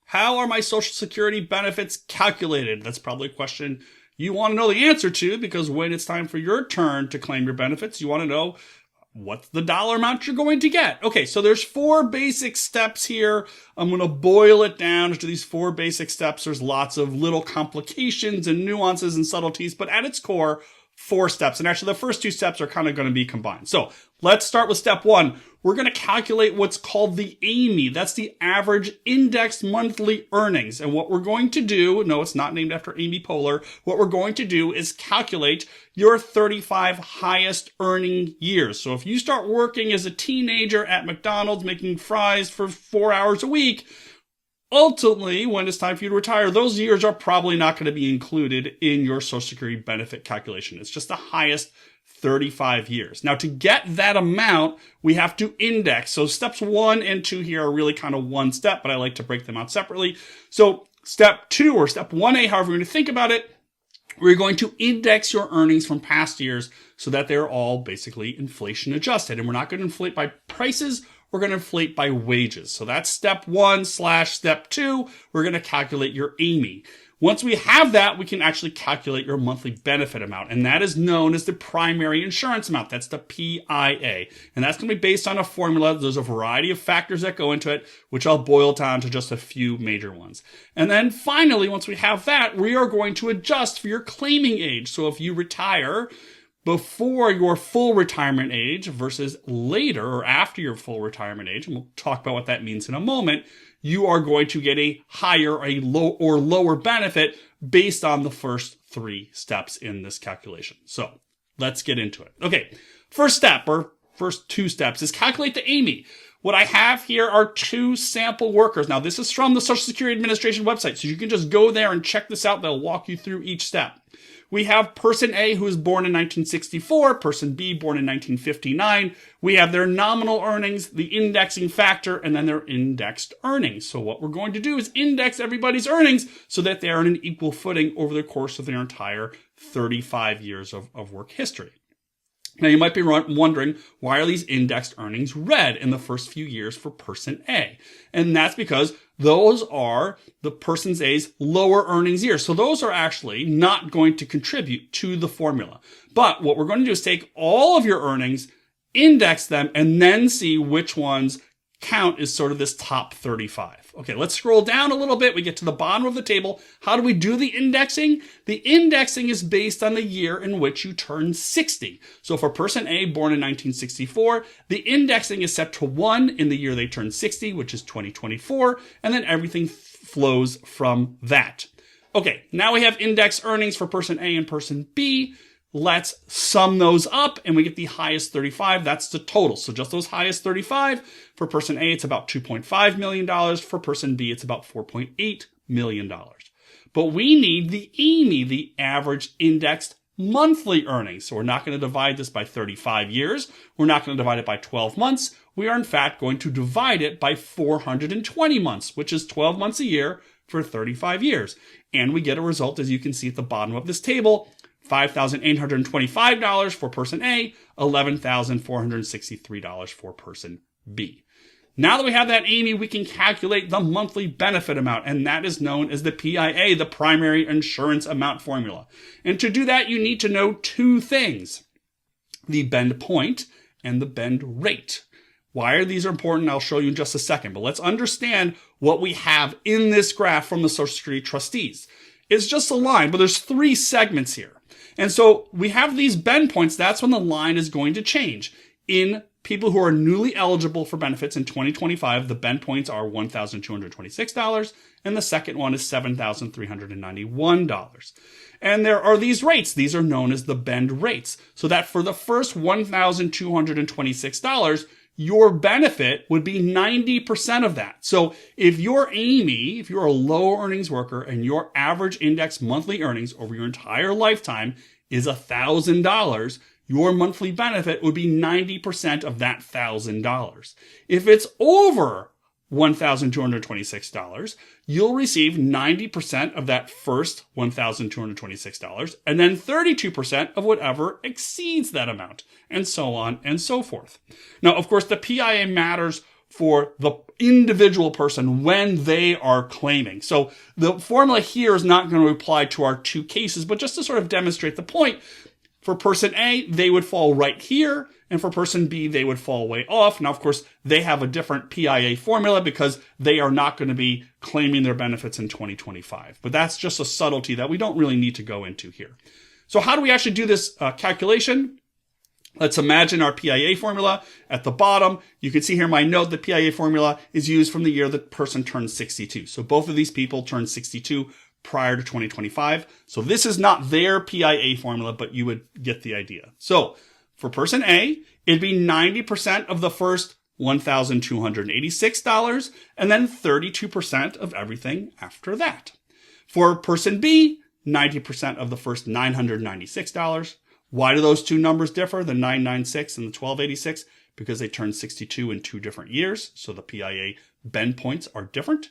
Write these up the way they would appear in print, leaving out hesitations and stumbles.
How are my Social Security benefits calculated? That's probably a question you want to know the answer to, because when it's time for your turn to claim your benefits, you want to know what's the dollar amount you're going to get. Okay, so there's 4 basic steps here. I'm going to boil it down to these 4 basic steps. There's lots of little complications and nuances and subtleties, but at its core, 4 steps. And actually, the first 2 steps are kind of going to be combined. So let's start with step 1. We're going to calculate what's called the AMI. That's the average indexed monthly earnings. And what we're going to do, no, it's not named after Amy Poehler. What we're going to do is calculate your 35 highest earning years. So if you start working as a teenager at McDonald's making fries for 4 hours a week, ultimately, when it's time for you to retire, those years are probably not going to be included in your Social Security benefit calculation. It's just the highest 35 years. Now, to get that amount, we have to index. So steps 1 and 2 here are really kind of one step, but I like to break them out separately. So step 2 or step 1A, however you're going to think about it, we're going to index your earnings from past years so that they're all basically inflation adjusted. And we're not going to inflate by prices. We're going to inflate by wages. So that's step 1/step 2. We're going to calculate your AMI. Once we have that, we can actually calculate your monthly benefit amount. And that is known as the primary insurance amount. That's the PIA. And that's going to be based on a formula. There's a variety of factors that go into it, which I'll boil down to just a few major ones. And then finally, once we have that, we are going to adjust for your claiming age. So if you retire before your full retirement age versus later or after your full retirement age, and we'll talk about what that means in a moment, you are going to get a higher, a low or lower benefit based on the first 3 steps in this calculation. So let's get into it. Okay, first step or first 2 steps is calculate the AMI. What I have here are 2 sample workers. Now, this is from the Social Security Administration website, so you can just go there and check this out. They'll walk you through each step. We have person A, who was born in 1964, person B, born in 1959. We have their nominal earnings, the indexing factor, and then their indexed earnings. So what we're going to do is index everybody's earnings so that they are on an equal footing over the course of their entire 35 years of work history. Now, you might be wondering, why are these indexed earnings red in the first few years for person A? And that's because those are the person A's lower earnings years. So those are actually not going to contribute to the formula. But what we're going to do is take all of your earnings, index them, and then see which ones count as sort of this top 35. Okay, let's scroll down a little bit. We get to the bottom of the table. How do we do the indexing? The indexing is based on the year in which you turn 60. So for person A born in 1964, the indexing is set to 1 in the year they turn 60, which is 2024, and then everything flows from that. Okay, now we have index earnings for person A and person B. Let's sum those up and we get the highest 35. That's the total. So just those highest 35. For person A, it's about $2.5 million. For person B, it's about $4.8 million. But we need the AMI, the average indexed monthly earnings. So we're not going to divide this by 35 years. We're not going to divide it by 12 months. We are in fact going to divide it by 420 months, which is 12 months a year for 35 years. And we get a result, as you can see at the bottom of this table, $5,825 for person A, $11,463 for person B. Now that we have that AMI, we can calculate the monthly benefit amount, and that is known as the PIA, the primary insurance amount formula. And to do that, you need to know 2 things: the bend point and the bend rate. Why are these important? I'll show you in just a second, but let's understand what we have in this graph from the Social Security trustees. It's just a line, but there's 3 segments here. And so we have these bend points. That's when the line is going to change. In people who are newly eligible for benefits in 2025, the bend points are $1,226, and the second one is $7,391. And there are these rates. These are known as the bend rates. So that for the first $1,226, your benefit would be 90% of that. So if your AMI, if you're a low earnings worker and your average index monthly earnings over your entire lifetime is $1,000, your monthly benefit would be 90% of that $1,000. If it's over $1,226, you'll receive 90% of that first $1,226 and then 32% of whatever exceeds that amount, and so on and so forth. Now, of course, the PIA matters for the individual person when they are claiming. So the formula here is not going to apply to our two cases, but just to sort of demonstrate the point, for person A, they would fall right here. And for person B, they would fall way off. Now, of course, they have a different PIA formula because they are not going to be claiming their benefits in 2025. But that's just a subtlety that we don't really need to go into here. So how do we actually do this calculation? Let's imagine our PIA formula at the bottom. You can see here my note, the PIA formula is used from the year the person turned 62. So both of these people turned 62 prior to 2025. So this is not their PIA formula, but you would get the idea. So for person A, it'd be 90% of the first $1,286 and then 32% of everything after that. For person B, 90% of the first $996. Why do those two numbers differ, the 996 and the 1286? Because they turned 62 in 2 different years, so the PIA bend points are different.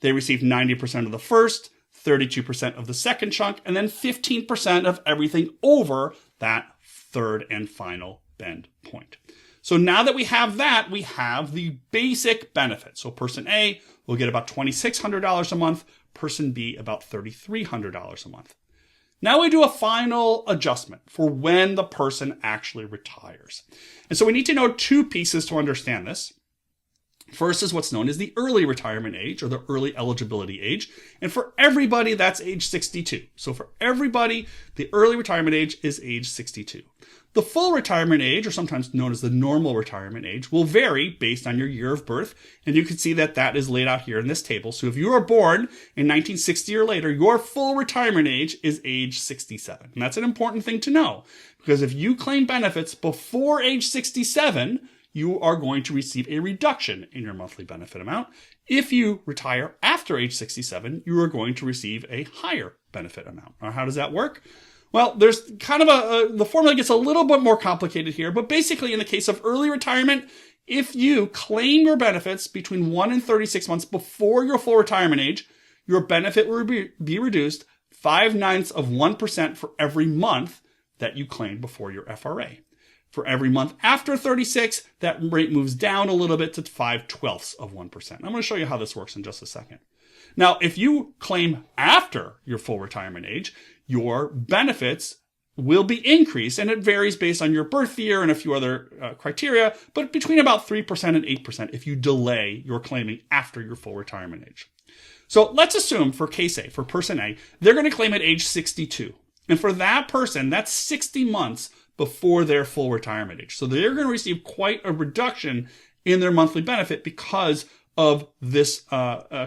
They received 90% of the first, 32% of the second chunk, and then 15% of everything over that third and final bend point. So now that we have that, we have the basic benefit. So person A will get about $2,600 a month, person B about $3,300 a month. Now we do a final adjustment for when the person actually retires. And so we need to know 2 pieces to understand this. First is what's known as the early retirement age or the early eligibility age. And for everybody, that's age 62. So for everybody, the early retirement age is age 62. The full retirement age, or sometimes known as the normal retirement age, will vary based on your year of birth. And you can see that that is laid out here in this table. So if you were born in 1960 or later, your full retirement age is age 67. And that's an important thing to know, because if you claim benefits before age 67, you are going to receive a reduction in your monthly benefit amount. If you retire after age 67, you are going to receive a higher benefit amount. Now, how does that work? Well, there's kind of the formula gets a little bit more complicated here, but basically in the case of early retirement, if you claim your benefits between 1 and 36 months before your full retirement age, your benefit will be reduced 0.5% for every month that you claimed before your FRA. For every month after 36, that rate moves down a little bit to 0.5%. I'm going to show you how this works in just a second. Now, if you claim after your full retirement age, your benefits will be increased, and it varies based on your birth year and a few other criteria, but between about 3% and 8% if you delay your claiming after your full retirement age. So let's assume for case A, for person A, they're going to claim at age 62. And for that person, that's 60 months before their full retirement age. So they're going to receive quite a reduction in their monthly benefit because of this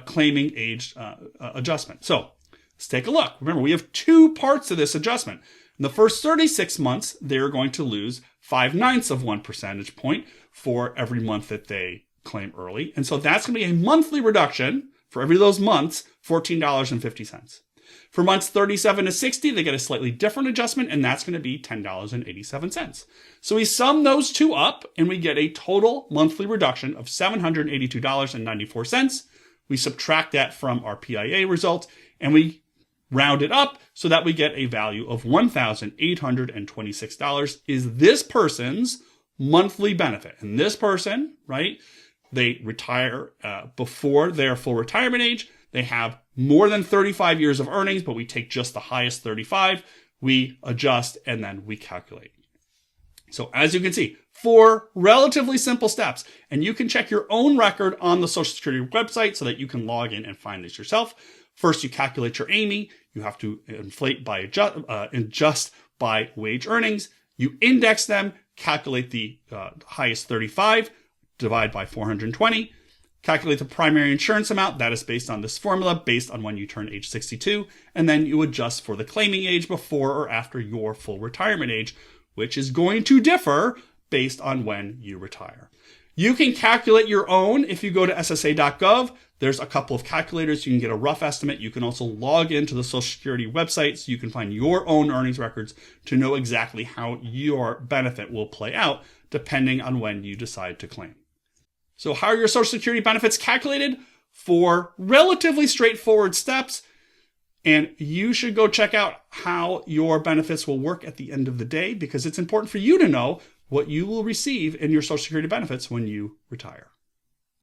claiming age adjustment. So let's take a look. Remember, we have 2 parts to this adjustment. In the first 36 months, they're going to lose 0.5 percentage point for every month that they claim early. And so that's going to be a monthly reduction for every of those months, $14.50. For months 37 to 60, they get a slightly different adjustment, and that's going to be $10.87. So we sum those 2 up, and we get a total monthly reduction of $782.94. We subtract that from our PIA result, and we round it up so that we get a value of $1,826 is this person's monthly benefit. And this person, right, they retire before their full retirement age. They have more than 35 years of earnings, but we take just the highest 35, we adjust, and then we calculate. So as you can see, 4 relatively simple steps, and you can check your own record on the Social Security website so that you can log in and find this yourself. First, you calculate your AMI. You have to inflate by adjust by wage earnings. You index them, calculate the highest 35, divide by 420. Calculate the primary insurance amount. That is based on this formula, based on when you turn age 62. And then you adjust for the claiming age before or after your full retirement age, which is going to differ based on when you retire. You can calculate your own if you go to ssa.gov. There's a couple of calculators. You can get a rough estimate. You can also log into the Social Security website so you can find your own earnings records to know exactly how your benefit will play out depending on when you decide to claim. So how are your Social Security benefits calculated? 4 relatively straightforward steps. And you should go check out how your benefits will work at the end of the day, because it's important for you to know what you will receive in your Social Security benefits when you retire.